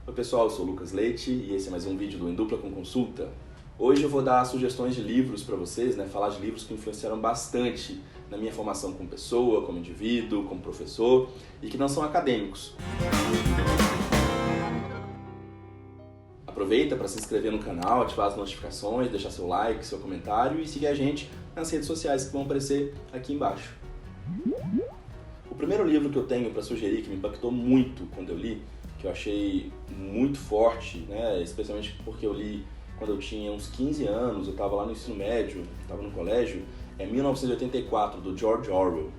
Oi pessoal, eu sou o Lucas Leite e esse é mais um vídeo do Em Dupla com Consulta. Hoje eu vou dar sugestões de livros para vocês, falar de livros que influenciaram bastante na minha formação como pessoa, como indivíduo, como professor e que não são acadêmicos. Aproveita para se inscrever no canal, ativar as notificações, deixar seu like, seu comentário e seguir a gente nas redes sociais que vão aparecer aqui embaixo. O primeiro livro que eu tenho para sugerir, que me impactou muito quando eu li, que eu achei muito forte, especialmente porque eu li quando eu tinha uns 15 anos, eu estava lá no ensino médio, estava no colégio, é 1984, do George Orwell.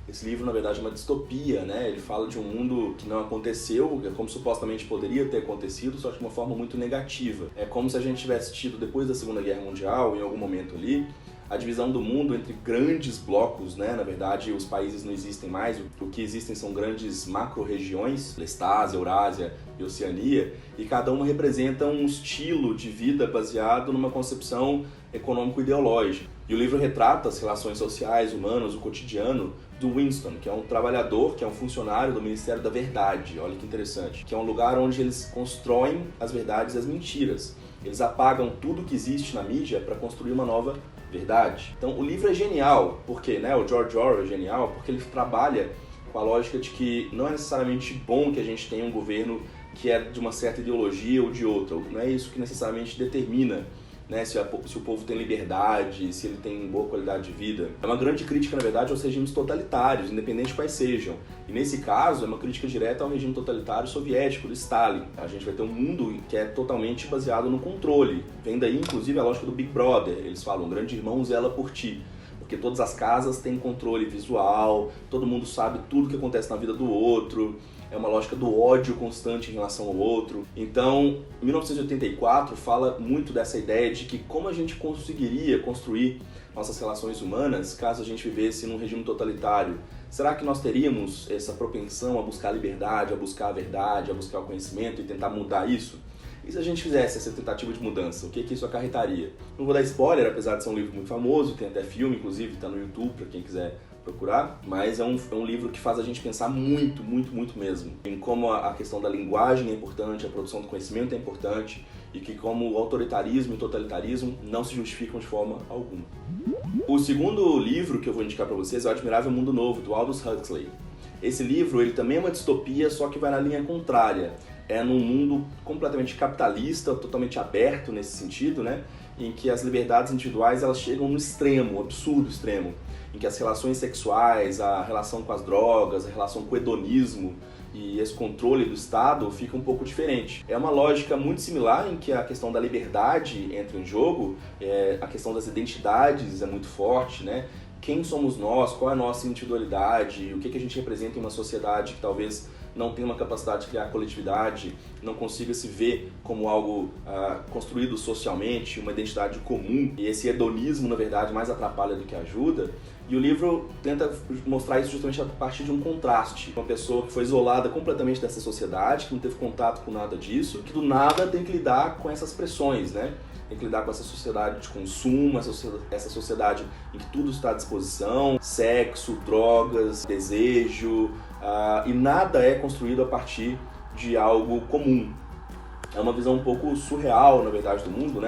Esse livro, na verdade, é uma distopia, Ele fala de um mundo que não aconteceu, como supostamente poderia ter acontecido, só que de uma forma muito negativa. É como se a gente tivesse tido, depois da Segunda Guerra Mundial, em algum momento ali, a divisão do mundo entre grandes blocos, Na verdade, os países não existem mais, o que existem são grandes macro-regiões, Lestásia, Eurásia e Oceania, e cada uma representa um estilo de vida baseado numa concepção econômico-ideológica. E o livro retrata as relações sociais, humanas, o cotidiano do Winston, que é um trabalhador, que é um funcionário do Ministério da Verdade, olha que interessante, que é um lugar onde eles constroem as verdades e as mentiras. Eles apagam tudo que existe na mídia para construir uma nova verdade. Então o livro é genial, porque o George Orwell é genial, porque ele trabalha com a lógica de que não é necessariamente bom que a gente tenha um governo que é de uma certa ideologia ou de outra, não é isso que necessariamente determina se o povo tem liberdade, se ele tem boa qualidade de vida. É uma grande crítica, na verdade, aos regimes totalitários, independente de quais sejam. E nesse caso, é uma crítica direta ao regime totalitário soviético, do Stalin. A gente vai ter um mundo que é totalmente baseado no controle. Vem daí, inclusive, a lógica do Big Brother. Eles falam, o grande irmão zela por ti. Porque todas as casas têm controle visual, todo mundo sabe tudo que acontece na vida do outro, é uma lógica do ódio constante em relação ao outro. Então, 1984 fala muito dessa ideia de que como a gente conseguiria construir nossas relações humanas caso a gente vivesse num regime totalitário. Será que nós teríamos essa propensão a buscar a liberdade, a buscar a verdade, a buscar o conhecimento e tentar mudar isso? E se a gente fizesse essa tentativa de mudança, o que isso acarretaria? Não vou dar spoiler, apesar de ser um livro muito famoso, tem até filme, inclusive, está no YouTube para quem quiser procurar, mas é um livro que faz a gente pensar muito, muito, muito mesmo em como a questão da linguagem é importante, a produção do conhecimento é importante e que como o autoritarismo e o totalitarismo não se justificam de forma alguma. O segundo livro que eu vou indicar para vocês é O Admirável Mundo Novo, do Aldous Huxley. Esse livro ele também é uma distopia, só que vai na linha contrária. É num mundo completamente capitalista, totalmente aberto nesse sentido, em que as liberdades individuais elas chegam no extremo, absurdo extremo, em que as relações sexuais, a relação com as drogas, a relação com o hedonismo e esse controle do Estado fica um pouco diferente. É uma lógica muito similar em que a questão da liberdade entra em jogo, a questão das identidades é muito forte, Quem somos nós, qual é a nossa individualidade, o que a gente representa em uma sociedade que talvez não tenha uma capacidade de criar coletividade, não consiga se ver como algo construído socialmente, uma identidade comum, e esse hedonismo, na verdade, mais atrapalha do que ajuda. E o livro tenta mostrar isso justamente a partir de um contraste. Uma pessoa que foi isolada completamente dessa sociedade, que não teve contato com nada disso, que do nada tem que lidar com essas pressões, Tem que lidar com essa sociedade de consumo, essa sociedade em que tudo está à disposição, sexo, drogas, desejo, e nada é construído a partir de algo comum. É uma visão um pouco surreal, na verdade, do mundo,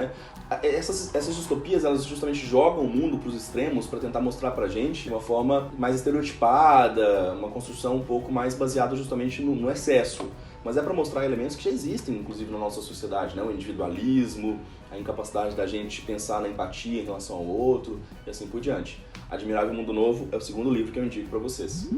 Essas distopias, elas justamente jogam o mundo para os extremos para tentar mostrar pra gente de uma forma mais estereotipada, uma construção um pouco mais baseada justamente no excesso. Mas é para mostrar elementos que já existem, inclusive, na nossa sociedade, O individualismo, a incapacidade da gente pensar na empatia em relação ao outro e assim por diante. Admirável Mundo Novo é o segundo livro que eu indico para vocês.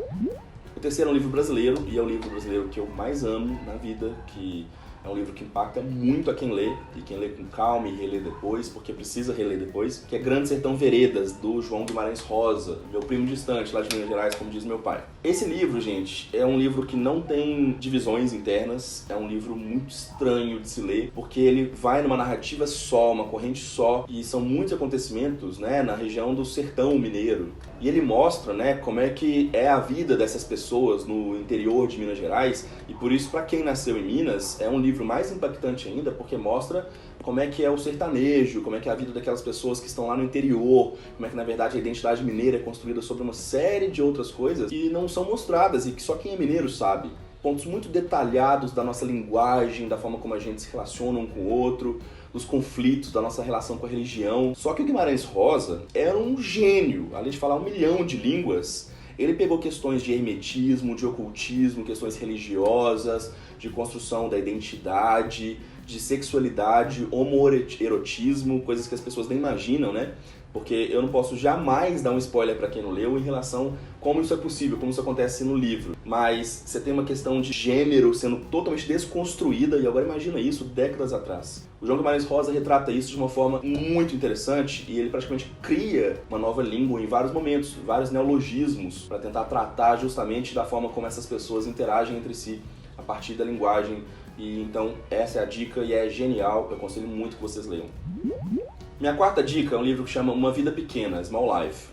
O terceiro é um livro brasileiro, e é o livro brasileiro que eu mais amo na vida, que é um livro que impacta muito a quem lê, e quem lê com calma e relê depois, porque precisa reler depois, que é Grande Sertão Veredas, do João Guimarães Rosa, meu primo distante lá de Minas Gerais, como diz meu pai. Esse livro, gente, é um livro que não tem divisões internas, é um livro muito estranho de se ler, porque ele vai numa narrativa só, uma corrente só, e são muitos acontecimentos, na região do sertão mineiro. E ele mostra, como é que é a vida dessas pessoas no interior de Minas Gerais, e por isso, para quem nasceu em Minas, é um livro mais impactante ainda, porque mostra como é que é o sertanejo, como é que é a vida daquelas pessoas que estão lá no interior, como é que, na verdade, a identidade mineira é construída sobre uma série de outras coisas que não são mostradas e que só quem é mineiro sabe. pontos muito detalhados da nossa linguagem, da forma como a gente se relaciona um com o outro, dos conflitos, da nossa relação com a religião. Só que o Guimarães Rosa era um gênio, além de falar 1 milhão de línguas, ele pegou questões de hermetismo, de ocultismo, questões religiosas, de construção da identidade, de sexualidade, homoerotismo, coisas que as pessoas nem imaginam, né? Porque eu não posso jamais dar um spoiler para quem não leu em relação a como isso é possível, como isso acontece no livro. Mas você tem uma questão de gênero sendo totalmente desconstruída, e agora imagina isso décadas atrás. O João Guimarães Rosa retrata isso de uma forma muito interessante e ele praticamente cria uma nova língua em vários momentos, vários neologismos, para tentar tratar justamente da forma como essas pessoas interagem entre si a partir da linguagem. E então essa é a dica e é genial, eu aconselho muito que vocês leiam. Minha quarta dica é um livro que chama Uma Vida Pequena, Small Life.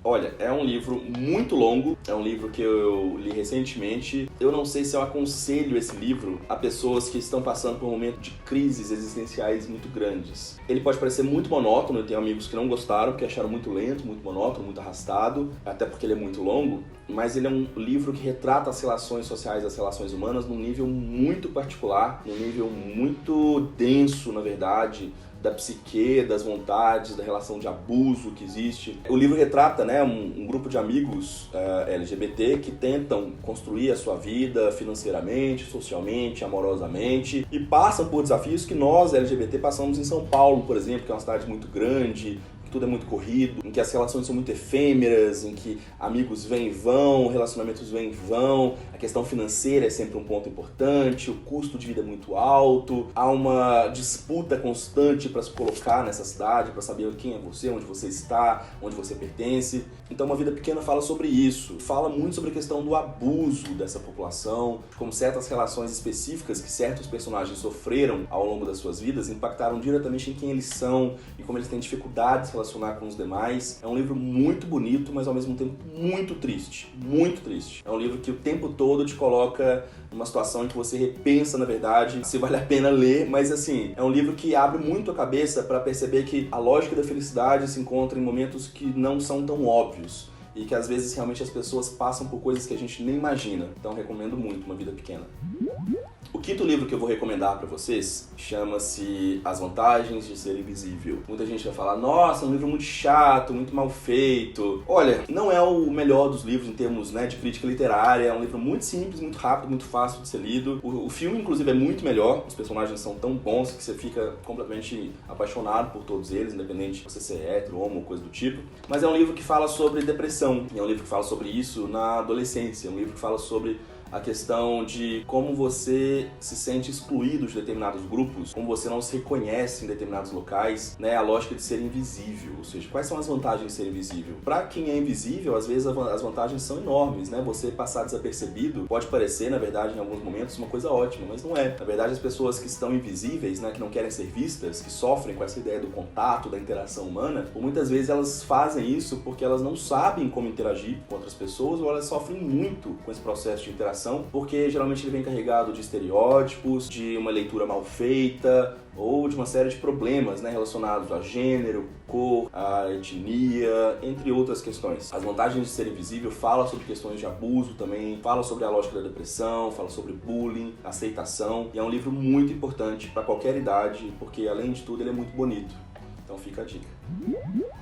Olha, é um livro muito longo, é um livro que eu li recentemente. Eu não sei se eu aconselho esse livro a pessoas que estão passando por um momento de crises existenciais muito grandes. Ele pode parecer muito monótono, eu tenho amigos que não gostaram, que acharam muito lento, muito monótono, muito arrastado, até porque ele é muito longo, mas ele é um livro que retrata as relações sociais, as relações humanas num nível muito particular, num nível muito denso, na verdade, da psique, das vontades, da relação de abuso que existe. O livro retrata, né, um grupo de amigos LGBT que tentam construir a sua vida financeiramente, socialmente, amorosamente e passam por desafios que nós, LGBT, passamos em São Paulo, por exemplo, que é uma cidade muito grande, tudo é muito corrido, em que as relações são muito efêmeras, em que amigos vêm e vão, relacionamentos vêm e vão, a questão financeira é sempre um ponto importante, o custo de vida é muito alto, há uma disputa constante para se colocar nessa cidade, para saber quem é você, onde você está, onde você pertence. Então Uma Vida Pequena fala sobre isso, fala muito sobre a questão do abuso dessa população, como certas relações específicas que certos personagens sofreram ao longo das suas vidas impactaram diretamente em quem eles são e como eles têm dificuldades de se relacionar com os demais. É um livro muito bonito, mas ao mesmo tempo muito triste, muito triste. É um livro que o tempo todo te coloca numa situação em que você repensa, na verdade, se vale a pena ler, mas assim, é um livro que abre muito a cabeça para perceber que a lógica da felicidade se encontra em momentos que não são tão óbvios e que às vezes realmente as pessoas passam por coisas que a gente nem imagina. Então recomendo muito Uma Vida Pequena. O quinto livro que eu vou recomendar para vocês chama-se As Vantagens de Ser Invisível. Muita gente vai falar, nossa, é um livro muito chato, muito mal feito. Olha, não é o melhor dos livros em termos, né, de crítica literária, é um livro muito simples, muito rápido, muito fácil de ser lido. O filme, inclusive, é muito melhor, os personagens são tão bons que você fica completamente apaixonado por todos eles, independente de você ser hétero, homo ou coisa do tipo. Mas é um livro que fala sobre depressão, é um livro que fala sobre isso na adolescência, é um livro que fala sobre a questão de como você se sente excluído de determinados grupos, como você não se reconhece em determinados locais, né? A lógica de ser invisível, ou seja, quais são as vantagens de ser invisível? Para quem é invisível, às vezes as vantagens são enormes, né? Você passar desapercebido pode parecer, na verdade, em alguns momentos, uma coisa ótima, mas não é. Na verdade, as pessoas que estão invisíveis, né, que não querem ser vistas, que sofrem com essa ideia do contato, da interação humana, por muitas vezes elas fazem isso porque elas não sabem como interagir com outras pessoas ou elas sofrem muito com esse processo de interação, porque geralmente ele vem carregado de estereótipos, de uma leitura mal feita ou de uma série de problemas, né, relacionados a gênero, cor, a etnia, entre outras questões. As Vantagens de Ser Invisível fala sobre questões de abuso também, fala sobre a lógica da depressão, fala sobre bullying, aceitação, e é um livro muito importante para qualquer idade, porque além de tudo ele é muito bonito. Então fica a dica.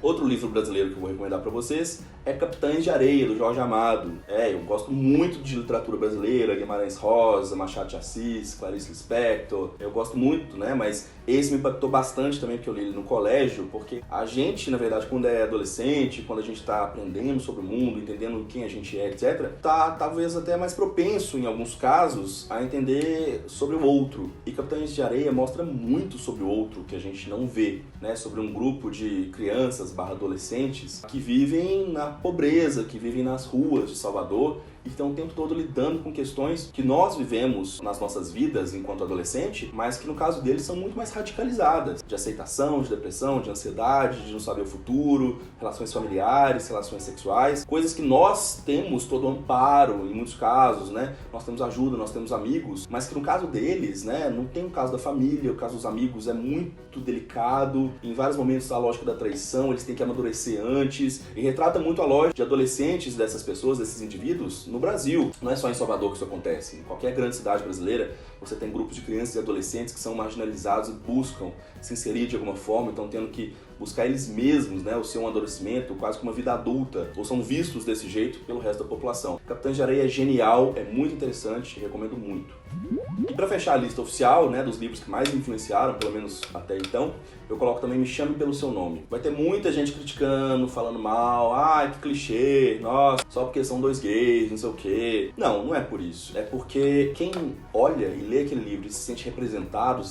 Outro livro brasileiro que eu vou recomendar para vocês é Capitães de Areia, do Jorge Amado. Eu gosto muito de literatura brasileira, Guimarães Rosa, Machado de Assis, Clarice Lispector. Eu gosto muito, né? Mas esse me impactou bastante também, porque eu li ele no colégio, porque a gente, na verdade, quando é adolescente, quando a gente está aprendendo sobre o mundo, entendendo quem a gente é, etc., tá talvez até mais propenso, em alguns casos, a entender sobre o outro. E Capitães de Areia mostra muito sobre o outro que a gente não vê, né? Sobre um grupo de crianças/adolescentes que vivem na pobreza, que vivem nas ruas de Salvador e que estão o tempo todo lidando com questões que nós vivemos nas nossas vidas enquanto adolescente, mas que no caso deles são muito mais radicalizadas, de aceitação, de depressão, de ansiedade, de não saber o futuro, relações familiares, relações sexuais, coisas que nós temos todo amparo em muitos casos, né? Nós temos ajuda, nós temos amigos, mas que no caso deles, né, não tem o caso da família, o caso dos amigos é muito delicado, em vários momentos a lógica da traição, eles têm que amadurecer antes, e retrata muito a lógica de adolescentes dessas pessoas, desses indivíduos, no Brasil. Não é só em Salvador que isso acontece. Em qualquer grande cidade brasileira, você tem grupos de crianças e adolescentes que são marginalizados e buscam se inserir de alguma forma, estão tendo que buscar eles mesmos, né, o seu amadurecimento, quase que uma vida adulta, ou são vistos desse jeito pelo resto da população. Capitães de Areia é genial, é muito interessante, recomendo muito. E para fechar a lista oficial, né, dos livros que mais me influenciaram, pelo menos até então, eu coloco também Me Chame Pelo Seu Nome. Vai ter muita gente criticando, falando mal, que clichê, nossa, só porque são dois gays, não sei o quê. Não, não é por isso. É porque quem olha e lê aquele livro e se sente representado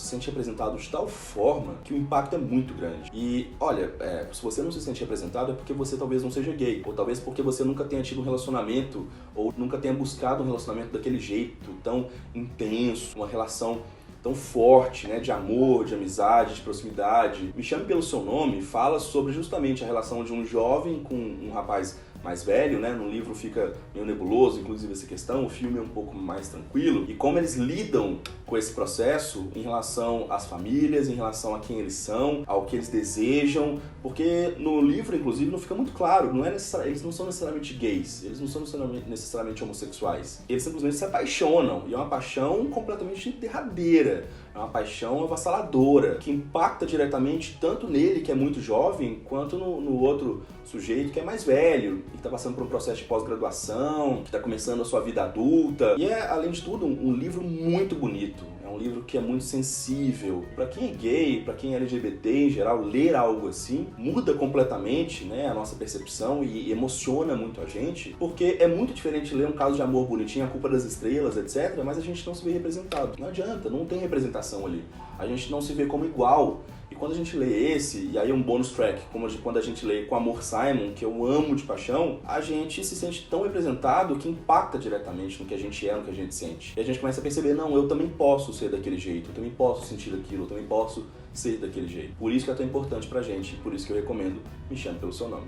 de tal forma que o impacto é muito grande. E, olha, se você não se sente representado é porque você talvez não seja gay, ou talvez porque você nunca tenha tido um relacionamento, ou nunca tenha buscado um relacionamento daquele jeito, tão intenso, uma relação tão forte, né, de amor, de amizade, de proximidade. Me Chame Pelo Seu Nome fala sobre justamente a relação de um jovem com um rapaz mais velho, né? No livro fica meio nebuloso, inclusive, essa questão. O filme é um pouco mais tranquilo. E como eles lidam com esse processo em relação às famílias, em relação a quem eles são, ao que eles desejam. Porque no livro, inclusive, não fica muito claro. Eles não são necessariamente gays. Eles não são necessariamente homossexuais. Eles simplesmente se apaixonam. E é uma paixão completamente derradeira. É uma paixão avassaladora, que impacta diretamente tanto nele, que é muito jovem, quanto no outro sujeito que é mais velho, que está passando por um processo de pós-graduação, que está começando a sua vida adulta. E é, além de tudo, um livro muito bonito. É um livro que é muito sensível. Para quem é gay, para quem é LGBT em geral, ler algo assim muda completamente, né, a nossa percepção e emociona muito a gente, porque é muito diferente ler um caso de amor bonitinho, A Culpa das Estrelas, etc., mas a gente não se vê representado. Não adianta, não tem representação ali. A gente não se vê como igual. E quando a gente lê esse, e aí um bônus track, como quando a gente lê Com Amor, Simon, que eu amo de paixão, a gente se sente tão representado que impacta diretamente no que a gente é, no que a gente sente. E a gente começa a perceber, não, eu também posso ser daquele jeito, eu também posso sentir aquilo, eu também posso ser daquele jeito. Por isso que é tão importante pra gente, por isso que eu recomendo Me Chame Pelo Seu Nome.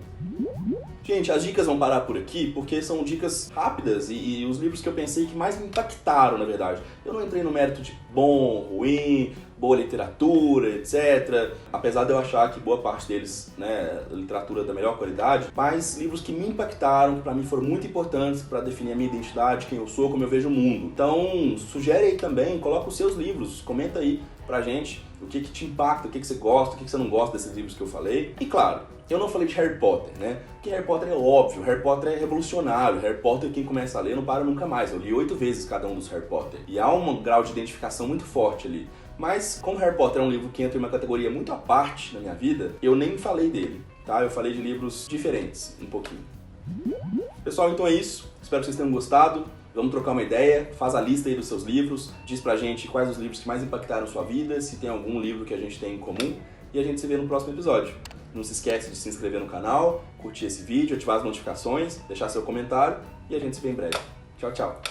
Gente, as dicas vão parar por aqui, porque são dicas rápidas e os livros que eu pensei que mais me impactaram, na verdade. Eu não entrei no mérito de bom, ruim, boa literatura, etc. Apesar de eu achar que boa parte deles, né, literatura da melhor qualidade, mas livros que me impactaram, que pra mim foram muito importantes para definir a minha identidade, quem eu sou, como eu vejo o mundo. Então, sugere aí também, coloca os seus livros, comenta aí pra gente o que te impacta, o que você gosta, o que você não gosta desses livros que eu falei. E claro, eu não falei de Harry Potter, né? Porque Harry Potter é óbvio, Harry Potter é revolucionário, Harry Potter, quem começa a ler não para nunca mais. Eu li 8 vezes cada um dos Harry Potter. E há um grau de identificação muito forte ali. Mas, como Harry Potter é um livro que entra em uma categoria muito à parte na minha vida, eu nem falei dele, tá? Eu falei de livros diferentes, um pouquinho. Pessoal, então é isso. Espero que vocês tenham gostado. Vamos trocar uma ideia, faz a lista aí dos seus livros, diz pra gente quais os livros que mais impactaram sua vida, se tem algum livro que a gente tem em comum, e a gente se vê no próximo episódio. Não se esquece de se inscrever no canal, curtir esse vídeo, ativar as notificações, deixar seu comentário, e a gente se vê em breve. Tchau, tchau!